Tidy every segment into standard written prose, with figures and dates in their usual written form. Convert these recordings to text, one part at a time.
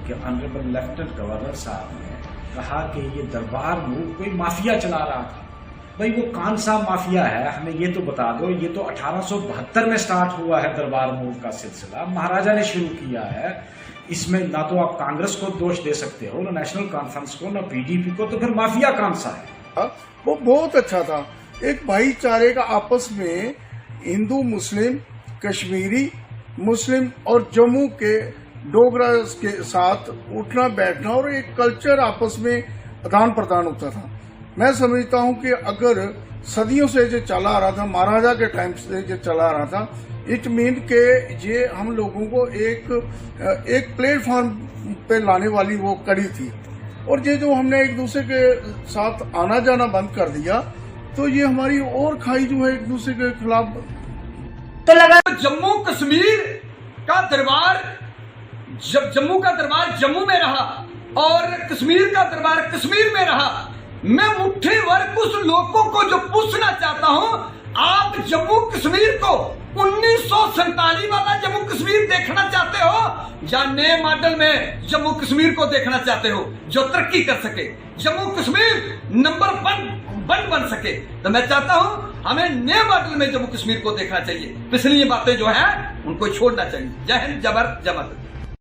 कि honourable lieutenant governor साहब ने कहा कि ये दरबार मूव कोई माफिया चला रहा था। भाई वो कौन सा माफिया है, हमें ये तो बता दो। ये तो 1872 में स्टार्ट हुआ है दरबार मूव का सिलसिला, महाराजा ने शुरू किया है। इसमें ना तो आप कांग्रेस को दोष दे सकते हो, ना नेशनल कॉन्फ्रेंस को, ना पीडीपी को, तो फिर माफिया कौन सा है? वो बहुत अच्छा था, एक भाईचारे का आपस में हिंदू मुस्लिम, कश्मीरी मुस्लिम और जम्मू के डोगरा के साथ उठना बैठना और एक कल्चर आपस में आदान प्रदान होता था। मैं समझता हूं कि अगर सदियों से जो चला आ रहा था, महाराजा के टाइम से जो चला आ रहा था, इट मीन के ये हम लोगों को एक प्लेटफॉर्म पे लाने वाली वो कड़ी थी। और ये जो हमने एक दूसरे के साथ आना जाना बंद कर दिया तो ये हमारी और खाई जो है एक दूसरे के खिलाफ तो लगा। जम्मू कश्मीर का दरबार, जब जम्मू का दरबार जम्मू में रहा और कश्मीर का दरबार कश्मीर में रहा, मैं मुट्ठी भर उस लोगों को जो पूछना चाहता हूं, आप जम्मू कश्मीर को 1947 वाला जम्मू कश्मीर देखना चाहते हो या नए मॉडल में जम्मू कश्मीर को देखना चाहते हो जो तरक्की कर सके, जम्मू कश्मीर नंबर 1 बन सके? तो मैं चाहता हूं हमें नए मॉडल में जम्मू कश्मीर को देखना चाहिए। पिछली ये बातें जो है उनको छोड़ना चाहिए। जय हिंद, जय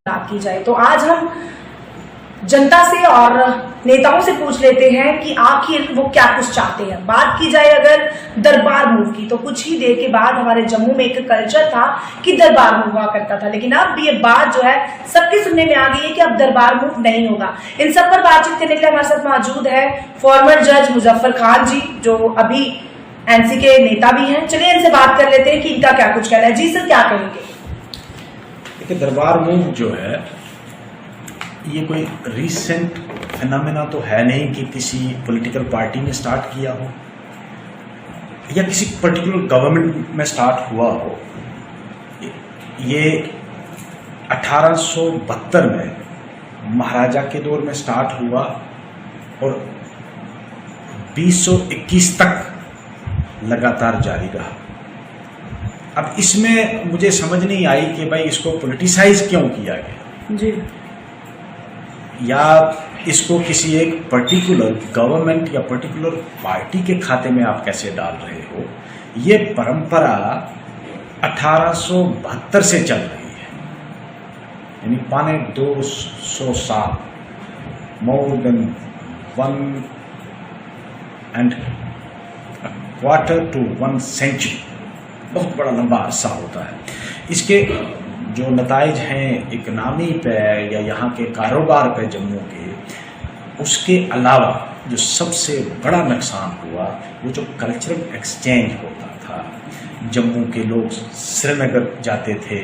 बात की जाए तो आज हम जनता से और नेताओं से पूछ लेते हैं कि आखिर वो क्या कुछ चाहते हैं। बात की जाए अगर दरबार मूव की, तो कुछ ही देर के बाद हमारे जम्मू में एक कल्चर था कि दरबार मूव हुआ करता था, लेकिन अब ये बात जो है सबके सुनने में आ गई है कि अब दरबार मूव नहीं होगा। इन सब पर बातचीत करने के लिए हमारे साथ मौजूद है फॉर्मर जज मुजफ्फर खान जी, जो अभी एनसी के नेता भी हैं। चलिए इनसे बात कर लेते हैं कि इनका क्या कुछ कहना है। जी सर, क्या कहेंगे? देखिए, दरबार मूव जो है ये कोई रीसेंट फिनोमेना तो है नहीं कि किसी पॉलिटिकल पार्टी ने स्टार्ट किया हो या किसी पर्टिकुलर गवर्नमेंट में स्टार्ट हुआ हो। ये 1872 में महाराजा के दौर में स्टार्ट हुआ और 2021 तक लगातार जारी रहा। अब इसमें मुझे समझ नहीं आई कि भाई इसको पॉलिटिसाइज क्यों किया गया जी, या इसको किसी एक पर्टिकुलर गवर्नमेंट या पर्टिकुलर पार्टी के खाते में आप कैसे डाल रहे हो। ये परंपरा 1872 से चल रही है, यानी 250 साल, मोर देन 1.25 to 1 सेंचुरी, बहुत बड़ा लंबा अरसा होता है। इसके जो नताइज हैं इकनॉमी पे या यहाँ के कारोबार पे जम्मू के, उसके अलावा जो सबसे बड़ा नुकसान हुआ वो जो कल्चरल एक्सचेंज होता था। जम्मू के लोग श्रीनगर जाते थे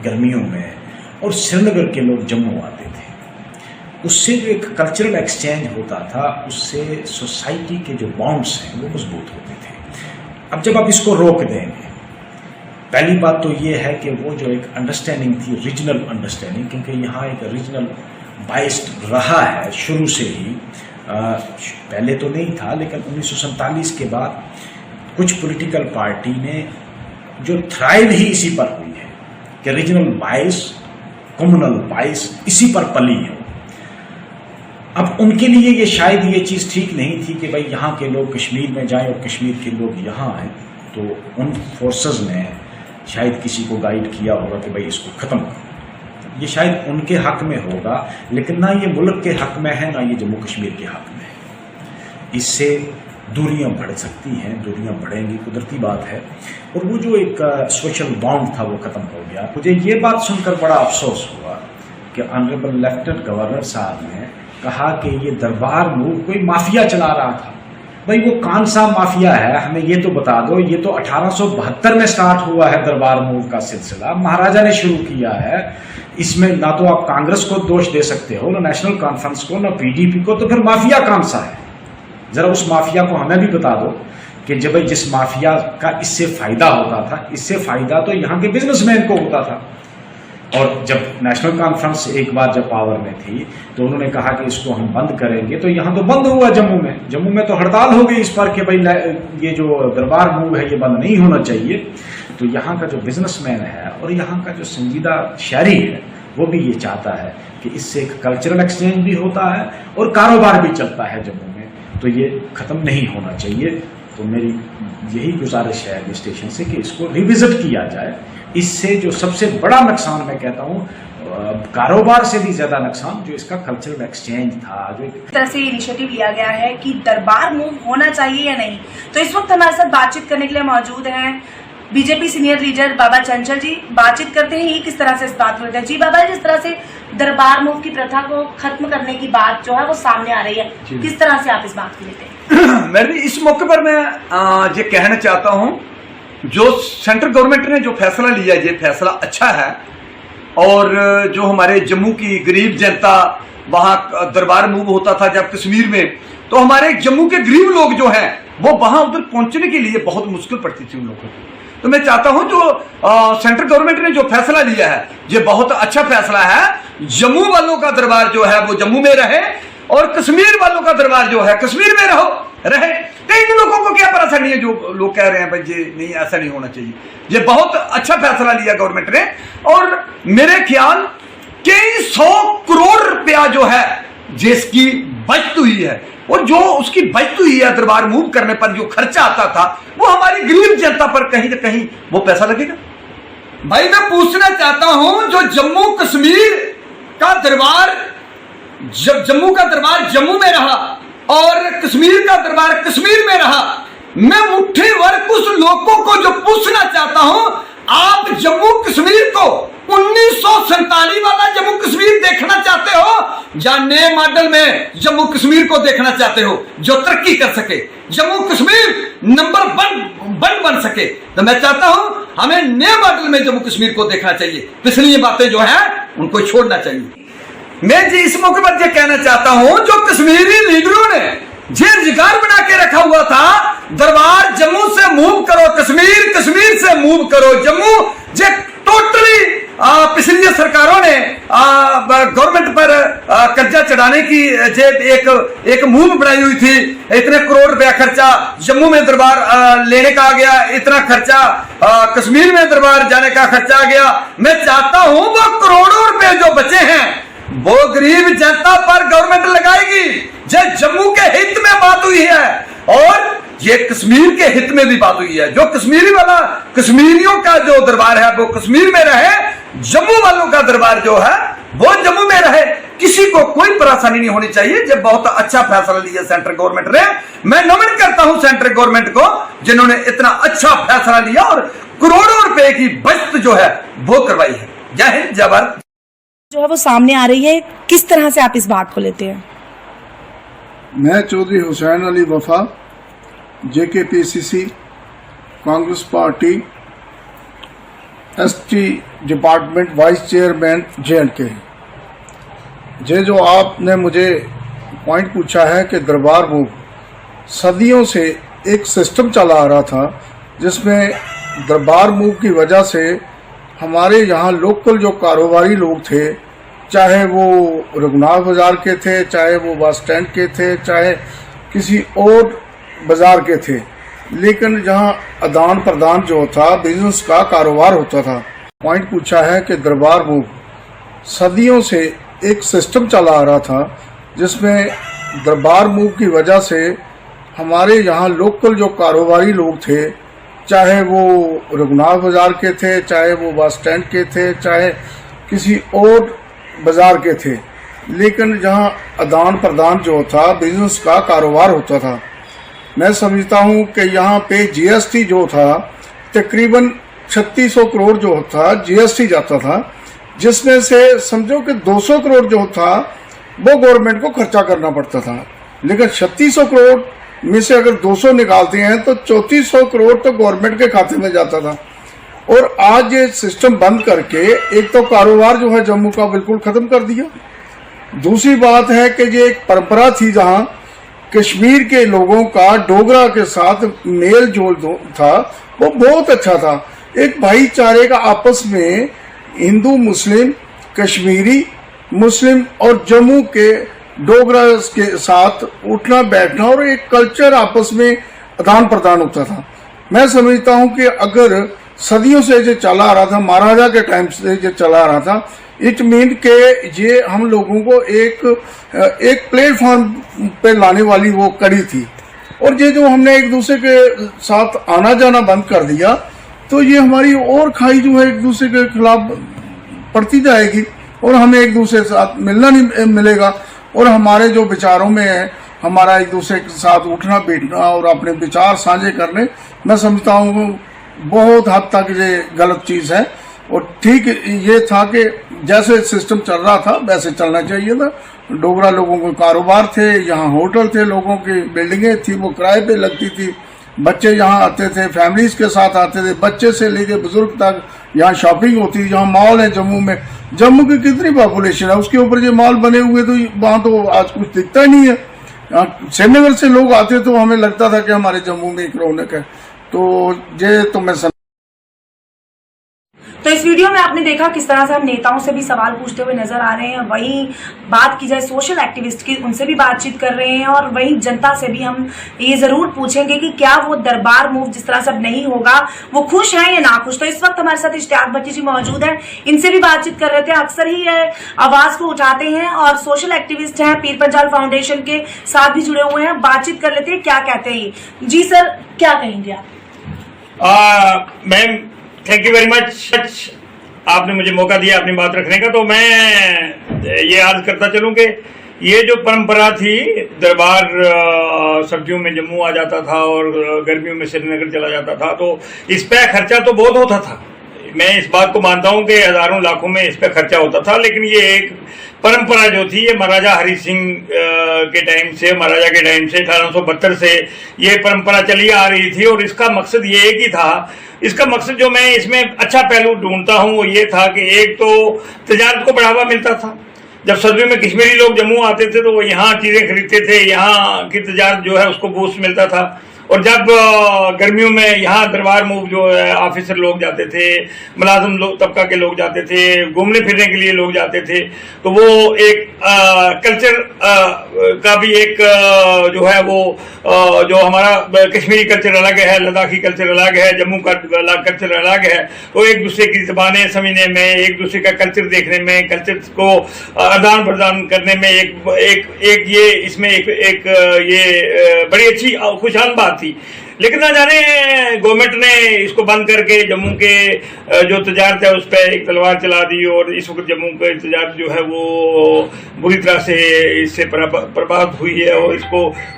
गर्मियों में और श्रीनगर के लोग जम्मू आते थे, उससे जो एक कल्चरल एक्सचेंज होता था उससे सोसाइटी के जो बॉन्ड्स हैं वो मजबूत होते थे। अब जब आप इसको रोक देंगे, पहली बात तो ये है कि वो जो एक अंडरस्टैंडिंग थी, रीजनल अंडरस्टैंडिंग, क्योंकि यहाँ एक रीजनल बाइस्ड रहा है शुरू से ही, पहले तो नहीं था, लेकिन 1947 के बाद कुछ पॉलिटिकल पार्टी ने जो थ्राइव ही इसी पर हुई है कि रीजनल बाइस, कम्युनल बाइस इसी पर पली है। अब उनके लिए ये शायद ये चीज़ ठीक नहीं थी कि भाई यहाँ के लोग कश्मीर में जाएं और कश्मीर के लोग यहाँ आए, तो उन फोर्सेस ने शायद किसी को गाइड किया होगा कि भाई इसको ख़त्म करो। ये शायद उनके हक में होगा, लेकिन ना ये मुल्क के हक में है, ना ये जम्मू कश्मीर के हक में है। इससे दूरियां बढ़ सकती हैं, दूरियां बढ़ेंगी, कुदरती बात है। और वो जो एक सोशल बॉन्ड था वो ख़त्म हो गया। मुझे ये बात सुनकर बड़ा अफसोस हुआ कि ऑनरेबल लेफ्टिनेंट गवर्नर साहब ने कहा कि ये दरबार मूव कोई माफिया चला रहा था। भाई वो कौन सा माफिया है, हमें ये तो बता दो। ये तो 1872 में स्टार्ट हुआ है दरबार मूव का सिलसिला, महाराजा ने शुरू किया है। इसमें ना तो आप कांग्रेस को दोष दे सकते हो, ना नेशनल कॉन्फ्रेंस को, ना पीडीपी को, तो फिर माफिया कौन सा है? जरा उस माफिया को हमें भी बता दो कि जब जिस माफिया का इससे फायदा होता था, इससे फायदा तो यहाँ के बिजनेसमैन को होता था। और जब नेशनल कॉन्फ्रेंस एक बार जब पावर में थी तो उन्होंने कहा कि इसको हम बंद करेंगे, तो यहाँ तो बंद हुआ जम्मू में तो हड़ताल हो गई इस पर कि भाई ये जो दरबार मूव है ये बंद नहीं होना चाहिए। तो यहाँ का जो बिजनेसमैन है और यहाँ का जो संजीदा शहरी है वो भी ये चाहता है कि इससे एक कल्चरल एक्सचेंज भी होता है और कारोबार भी चलता है जम्मू में, तो ये खत्म नहीं होना चाहिए। तो मेरी यही गुजारिश है स्टेशन से कि इसको रिविजिट किया जाए। इससे जो सबसे बड़ा नुकसान मैं कहता हूँ, कारोबार से भी ज्यादा नुकसान जो इसका कल्चरल एक्सचेंज था, जो इस तरह से इनिशिएटिव लिया गया है कि दरबार मूव होना चाहिए या नहीं। तो इस वक्त हमारे साथ बातचीत करने के लिए मौजूद हैं बीजेपी सीनियर लीडर बाबा चंचल जी। बातचीत करते हैं ये किस तरह से इस बात को लेकर। जी बाबा, जिस तरह से दरबार मूव की प्रथा को खत्म करने की बात जो है वो सामने आ रही है, किस तरह से आप इस बात को लेते हैं? मैं भी इस मौके पर मैं ये कहना चाहता हूं, जो सेंट्रल गवर्नमेंट ने जो फैसला लिया ये फैसला अच्छा है। और जो हमारे जम्मू की गरीब जनता, वहां दरबार मूव होता था जब कश्मीर में, तो हमारे जम्मू के गरीब लोग जो हैं वो वहां उधर पहुंचने के लिए बहुत मुश्किल पड़ती थी उन लोगों को। तो मैं चाहता हूं जो सेंट्रल गवर्नमेंट ने जो फैसला लिया है ये बहुत अच्छा फैसला है। जम्मू वालों का दरबार जो है वो जम्मू में रहे और कश्मीर वालों का दरबार जो है कश्मीर में रहे। कई लोगों को क्या परेशानी है जो लोग कह रहे हैं भाई ये नहीं, ऐसा नहीं होना चाहिए। ये बहुत अच्छा फैसला लिया गवर्नमेंट ने। और मेरे ख्याल कई 100 करोड़ रुपया जो है जिसकी बचत हुई है, और जो उसकी बचत हुई है दरबार मूव करने पर जो खर्चा आता था वो हमारी गरीब जनता पर कहीं ना कहीं वो पैसा लगेगा। भाई मैं पूछना चाहता हूं, जो जम्मू कश्मीर का दरबार, जब जम्मू का दरबार जम्मू में रहा और कश्मीर का दरबार कश्मीर में रहा, मैं मुट्ठी भर कुछ लोगों को जो पूछना चाहता हूं, आप जम्मू कश्मीर को 1947 वाला जम्मू कश्मीर देखना चाहते हो या नए मॉडल में जम्मू कश्मीर को देखना चाहते हो जो तरक्की कर सके, जम्मू कश्मीर नंबर 1 बन सके? तो मैं चाहता हूं हमें नए मॉडल में जम्मू कश्मीर को देखना चाहिए। पिछली बातें जो है उनको छोड़ना चाहिए। मैं जी इस मौके पर कहना चाहता हूं, जो कश्मीरी लीडरों ने जे रिगार बना के रखा हुआ था, दरबार जम्मू से मूव करो कश्मीर, कश्मीर से मूव करो जम्मू, जे टोटली पिछली सरकारों ने गवर्नमेंट पर कर्जा चढ़ाने की जे एक मूव बनाई हुई थी। इतने करोड़ रुपया खर्चा जम्मू में दरबार लेने का आ गया, इतना खर्चा कश्मीर में दरबार जाने का खर्चा आ गया। मैं चाहता हूं वो करोड़ों रुपए जो बचे हैं वो गरीब जनता पर गवर्नमेंट लगाएगी। जम्मू के हित में बात हुई है और ये कश्मीर के हित में भी बात हुई है। जो कश्मीरी वाला, कश्मीरियों का जो दरबार है वो कश्मीर में रहे, जम्मू वालों का दरबार जो है वो जम्मू में रहे। किसी को कोई परेशानी नहीं होनी चाहिए। ये बहुत अच्छा फैसला लिया सेंट्रल गवर्नमेंट ने। मैं नमन करता हूं सेंट्रल गवर्नमेंट को जिन्होंने इतना अच्छा फैसला लिया और करोड़ों रुपए की बचत जो है वो करवाई है। जय हिंद, जय भारत जो है वो सामने आ रही है, किस तरह से आप इस बात को लेते हैं? मैं चौधरी हुसैन अली वफा, JKPCC Congress party ST department vice chairman J&K। जो आपने मुझे पॉइंट पूछा है कि दरबार मूव सदियों से एक सिस्टम चला आ रहा था, जिसमें दरबार मूव की वजह से हमारे यहाँ लोकल जो कारोबारी लोग थे, चाहे वो रघुनाथ बाजार के थे, चाहे वो बस स्टैंड के थे, चाहे किसी और बाजार के थे, लेकिन जहाँ आदान प्रदान जो था, बिजनेस का कारोबार होता था। पॉइंट पूछा है कि दरबार मूव सदियों से एक सिस्टम चला आ रहा था, जिसमें दरबार मूव की वजह से हमारे यहाँ लोकल जो कारोबारी लोग थे, चाहे वो रघुनाथ बाजार के थे, चाहे वो बस स्टैंड के थे, चाहे किसी और बाजार के थे, लेकिन जहाँ आदान प्रदान जो था, बिजनेस का कारोबार होता था। मैं समझता हूँ कि यहाँ पे GST जो था तकरीबन 3600 करोड़ जो था GST जाता था, जिसमें से समझो कि 200 करोड़ जो था वो गवर्नमेंट को खर्चा करना पड़ता था। लेकिन 3600 करोड़ में से अगर 200 निकालते हैं तो 3400 करोड़ तो गवर्नमेंट के खाते में जाता था। और आज ये सिस्टम बंद करके एक तो कारोबार जो है जम्मू का बिल्कुल खत्म कर दिया। दूसरी बात है कि ये एक परंपरा थी जहां कश्मीर के लोगों का डोगरा के साथ मेल जोल था, वो बहुत अच्छा था। एक भाईचारे का आपस में हिंदू मुस्लिम, कश्मीरी मुस्लिम और जम्मू के डोगरा के साथ उठना बैठना और एक कल्चर आपस में आदान प्रदान होता था। मैं समझता हूं कि अगर सदियों से जो चला आ रहा था, महाराजा के टाइम से जो चला आ रहा था, इट मीन के ये हम लोगों को एक प्लेटफॉर्म पे लाने वाली वो कड़ी थी। और ये जो हमने एक दूसरे के साथ आना जाना बंद कर दिया तो ये हमारी और खाई जो है एक दूसरे के खिलाफ पड़ती जाएगी और हमें एक दूसरे के साथ मिलना नहीं मिलेगा। और हमारे जो विचारों में है, हमारा एक दूसरे के साथ उठना बैठना और अपने विचार साझे करने, मैं समझता हूँ बहुत हद तक ये गलत चीज़ है। और ठीक ये था कि जैसे सिस्टम चल रहा था वैसे चलना चाहिए था। डोगरा लोगों को कारोबार थे, यहाँ होटल थे, लोगों की बिल्डिंगें थी वो किराए पे लगती थी, बच्चे यहाँ आते थे, फैमिलीज के साथ आते थे, बच्चे से लेके बुजुर्ग तक यहाँ शॉपिंग होती थी। यहाँ मॉल है जम्मू में, जम्मू की कितनी पॉपुलेशन है, उसके ऊपर ये मॉल बने हुए तो वहाँ तो आज कुछ दिखता ही नहीं है। श्रीनगर से लोग आते तो हमें लगता था कि हमारे जम्मू में एक रौनक है। तो ये तो मैं तो इस वीडियो में आपने देखा किस तरह से हम नेताओं से भी सवाल पूछते हुए नजर आ रहे हैं, वहीं बात की जाए सोशल एक्टिविस्ट की, उनसे भी बातचीत कर रहे हैं, और वहीं जनता से भी हम ये जरूर पूछेंगे कि क्या वो दरबार मूव जिस तरह से अब नहीं होगा वो खुश हैं या ना खुश। तो इस वक्त हमारे साथ इश्तियाक भट्टी जी मौजूद है, इनसे भी बातचीत कर रहे थे। अक्सर ही ये आवाज को उठाते हैं और सोशल एक्टिविस्ट हैं, पीर पंजाल फाउंडेशन के साथ भी जुड़े हुए हैं। बातचीत कर लेते हैं, क्या कहते हैं जी सर, क्या कहेंगे आप? Ma'am thank you very much, आपने मुझे मौका दिया अपनी बात रखने का। तो मैं ये अर्ज करता चलूं कि ये जो परंपरा थी, दरबार सर्दियों में जम्मू आ जाता था और गर्मियों में श्रीनगर चला जाता था, तो इस पे खर्चा तो बहुत होता था। मैं इस बात को मानता हूं कि हजारों लाखों में इस पे खर्चा होता था, लेकिन ये एक परंपरा जो थी ये महाराजा हरि सिंह के टाइम से, महाराजा के टाइम से 1872 से ये परंपरा चली आ रही थी। और इसका मकसद ये एक ही था, इसका मकसद जो मैं इसमें अच्छा पहलू ढूंढता हूं वो ये था कि एक तो तजारत को बढ़ावा मिलता था। जब सर्दियों में कश्मीरी लोग जम्मू आते थे तो वो यहाँ चीजें खरीदते थे, यहाँ की तजारत जो है उसको बूस्ट मिलता था। और जब गर्मियों में यहाँ दरबार मूव जो है ऑफिसर लोग जाते थे, मुलाजिम तबका के लोग जाते थे, घूमने फिरने के लिए लोग जाते थे, तो वो एक कल्चर का भी एक जो है वो जो हमारा कश्मीरी कल्चर अलग है, लद्दाखी कल्चर अलग है, जम्मू का कल्चर अलग है। तो एक दूसरे की ज़बानें समझने में, एक दूसरे का कल्चर देखने में, कल्चर को आदान प्रदान करने में एक ये इसमें एक ये बड़ी अच्छी खुशहाल बात थी। लेकिन ना जाने गवर्नमेंट ने इसको बंद करके जम्मू के जो तजारत है उस पर एक तलवार चला दी और इस वक्त जम्मू की तजारत जो है वो बुरी तरह से इससे प्रभावित हुई है और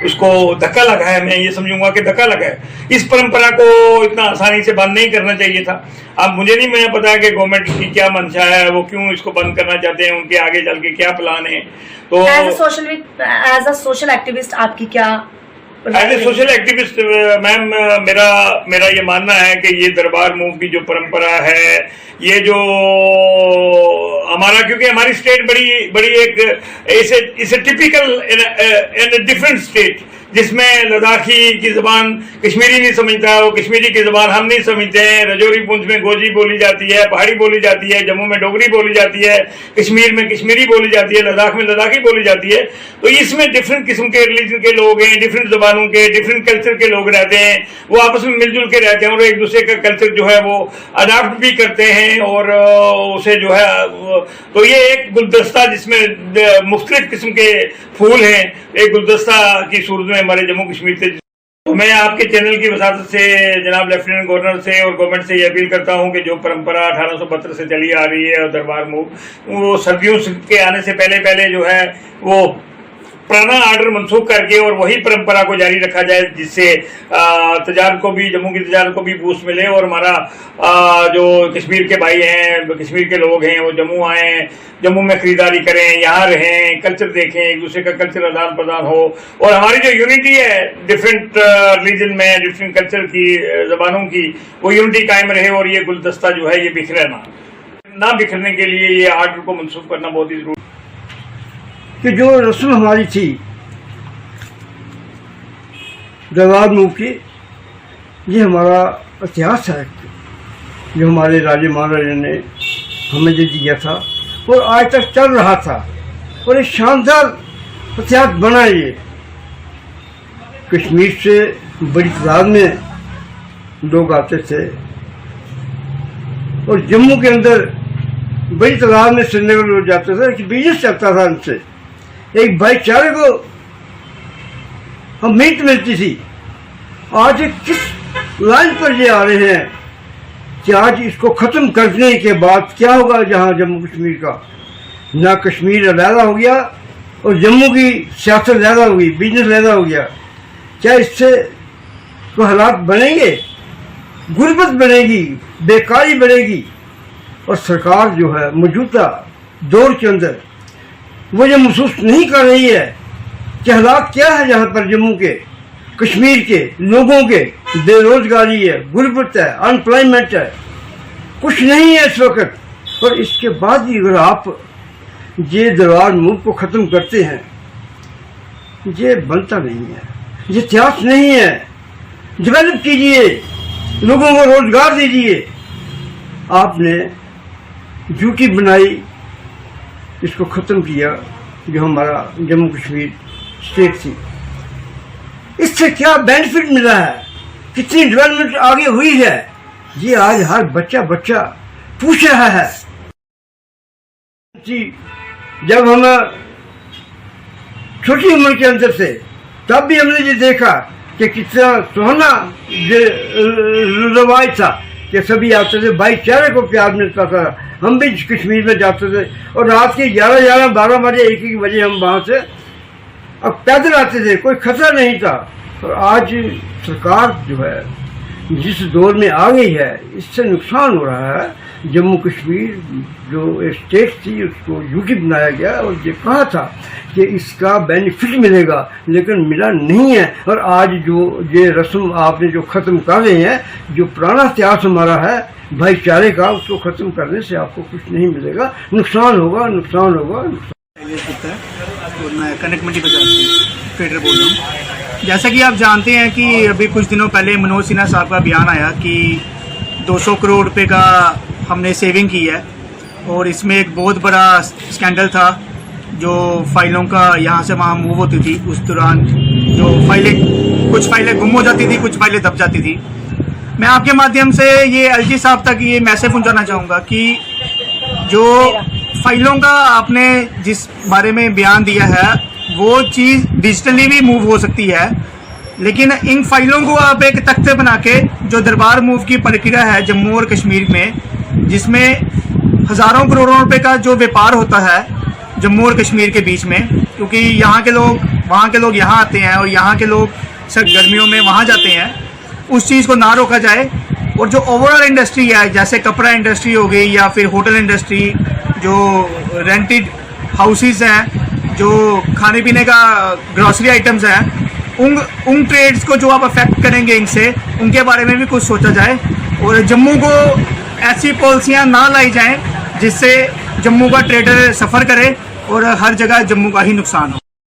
उसको धक्का लगा है। मैं ये समझूंगा कि धक्का लगा है। इस परंपरा को इतना आसानी से बंद नहीं करना चाहिए था। अब मुझे नहीं मैं पता कि गवर्नमेंट की क्या मंशा है, वो क्यों इसको बंद करना चाहते हैं, उनके आगे चल के क्या प्लान है। तो एज अ सोशल एक्टिविस्ट आपकी क्या? As a social activist ma'am मेरा ये मानना है कि ये दरबार मूव की जो परंपरा है, ये जो हमारा, क्योंकि हमारी स्टेट बड़ी एक इसे टिपिकल इन डिफरेंट स्टेट, जिसमें लद्दाखी की जबान कश्मीरी नहीं समझता है, वो कश्मीरी की जबान हम नहीं समझते हैं। रजौरी पुंछ में गोजी बोली जाती है, पहाड़ी बोली जाती है, जम्मू में डोगरी बोली जाती है, कश्मीर में कश्मीरी बोली जाती है, लद्दाख में लद्दाखी बोली जाती है। तो इसमें डिफरेंट किस्म के रिलीजन के लोग हैं, डिफरेंट जबानों के, डिफरेंट कल्चर के लोग रहते हैं, वो आपस में मिलजुल के रहते हैं और एक दूसरे का कल्चर जो है वो अडॉप्ट भी करते हैं और उसे जो है, तो ये एक गुलदस्ता जिसमें मुख्तलिफ किस्म के फूल हैं, एक गुलदस्ता की सूरत में हमारे जम्मू कश्मीर से। तो मैं आपके चैनल की वसात से जनाब लेफ्टिनेंट गवर्नर से और गवर्नमेंट से ये अपील करता हूं कि जो परंपरा 1872 से चली आ रही है और दरबार मूव, वो सर्दियों के आने से पहले जो है वो पुराना आर्डर मनसूख करके और वही परंपरा को जारी रखा जाए, जिससे तजारत को भी, जम्मू की तजारत को भी बूस्ट मिले और हमारा जो कश्मीर के भाई हैं, कश्मीर के लोग हैं, वो जम्मू आएँ, जम्मू में खरीदारी करें, यहाँ रहें, कल्चर देखें, एक दूसरे का कल्चर आदान प्रदान हो और हमारी जो यूनिटी है डिफरेंट रिलीजन में, डिफरेंट कल्चर की, जबानों की, वो यूनिटी कायम रहे और ये गुलदस्ता जो है ये बिखरे ना बिखरने के लिए ये आर्डर को मनसूख करना बहुत ही जरूरी कि जो रस्म हमारी थी दरबार मूव की, ये हमारा इतिहास है जो हमारे राजे महाराजा ने हमें दे दिया था और आज तक चल रहा था और एक शानदार इतिहास बना। ये कश्मीर से बड़ी तादाद में लोग आते थे और जम्मू के अंदर बड़ी तादाद में श्रीनगर रोड जाते थे, कि बिजनेस चलता था उनसे। एक भाईचारे को उम्मीद मिलती थी। आज ये किस लाइन पर ये आ रहे हैं कि आज इसको खत्म करने के बाद क्या होगा? जहां जम्मू कश्मीर का ना कश्मीर अलहदा हो गया और जम्मू की सियासत अलहदा हो गई, बिजनेस अलहदा हो गया, क्या इससे तो हालात बनेंगे? गुर्बत बढ़ेगी, बेकारी बढ़ेगी। और सरकार जो है मौजूदा दौर के अंदर वो ये महसूस नहीं कर रही है कि हालात क्या है यहाँ पर जम्मू के, कश्मीर के लोगों के। बेरोजगारी है, गुर्बत है, अनएम्प्लॉयमेंट है, कुछ नहीं है इस वक्त। और इसके बाद भी अगर आप ये दरबार मूव को ख़त्म करते हैं, ये बनता नहीं है, ये इतिहास नहीं है। डेवलप कीजिए, लोगों को रोजगार दीजिए। आपने ड्यूटी बनाई, इसको ख़त्म किया, जो हमारा जम्मू कश्मीर स्टेट थी। इससे क्या बेनिफिट मिला है, कितनी डेवलपमेंट आगे हुई है, ये आज हर बच्चा पूछ रहा है। जी, जब हम छोटी उम्र के अंदर थे तब भी हमने ये देखा कि कितना सुहाना रवाज था कि सभी आते थे, भाईचारे को प्यार मिलता था। हम भी कश्मीर में जाते थे और रात के 11-12 बजे 1 बजे हम वहाँ से अब पैदल आते थे, कोई खतरा नहीं था। और आज सरकार जो है जिस दौर में आ गई है, इससे नुकसान हो रहा है। जम्मू कश्मीर जो स्टेट थी उसको यूटी बनाया गया और ये कहा था कि इसका बेनिफिट मिलेगा, लेकिन मिला नहीं है। और आज जो ये रस्म आपने जो ख़त्म कर रहे हैं, जो पुराना इतिहास हमारा है भाईचारे का, उसको ख़त्म करने से आपको कुछ नहीं मिलेगा, नुकसान होगा। और मैं कनक मंडी बाजार से ट्रेडर बोल रहा हूँ। जैसा कि आप जानते हैं कि अभी कुछ दिनों पहले मनोज सिन्हा साहब का बयान आया कि 200 करोड़ रुपए का हमने सेविंग की है, और इसमें एक बहुत बड़ा स्कैंडल था। जो फाइलों का यहाँ से वहाँ मूव होती थी, उस दौरान जो कुछ फाइलें गुम हो जाती थी, कुछ फाइलें दब जाती थी। मैं आपके माध्यम से ये एलजी साहब तक ये मैसेज पहुँचाना चाहूँगा कि जो फाइलों का आपने जिस बारे में बयान दिया है, वो चीज़ डिजिटली भी मूव हो सकती है, लेकिन इन फाइलों को आप एक तख्ते बना के, जो दरबार मूव की प्रक्रिया है जम्मू और कश्मीर में, जिसमें हज़ारों करोड़ों रुपए का जो व्यापार होता है जम्मू और कश्मीर के बीच में, क्योंकि यहाँ के लोग वहाँ के लोग यहाँ आते हैं और यहाँ के लोग सिर्फ गर्मियों में वहाँ जाते हैं, उस चीज़ को ना रोका जाए। और जो ओवरऑल इंडस्ट्री है, जैसे कपड़ा इंडस्ट्री हो गई या फिर होटल इंडस्ट्री, जो रेंटेड हाउसेस हैं, जो खाने पीने का ग्रॉसरी आइटम्स हैं, उन ट्रेड्स को जो आप अफेक्ट करेंगे इनसे, उनके बारे में भी कुछ सोचा जाए। और जम्मू को ऐसी पॉलिसियाँ ना लाई जाएं जिससे जम्मू का ट्रेडर सफ़र करे और हर जगह जम्मू का ही नुकसान हो।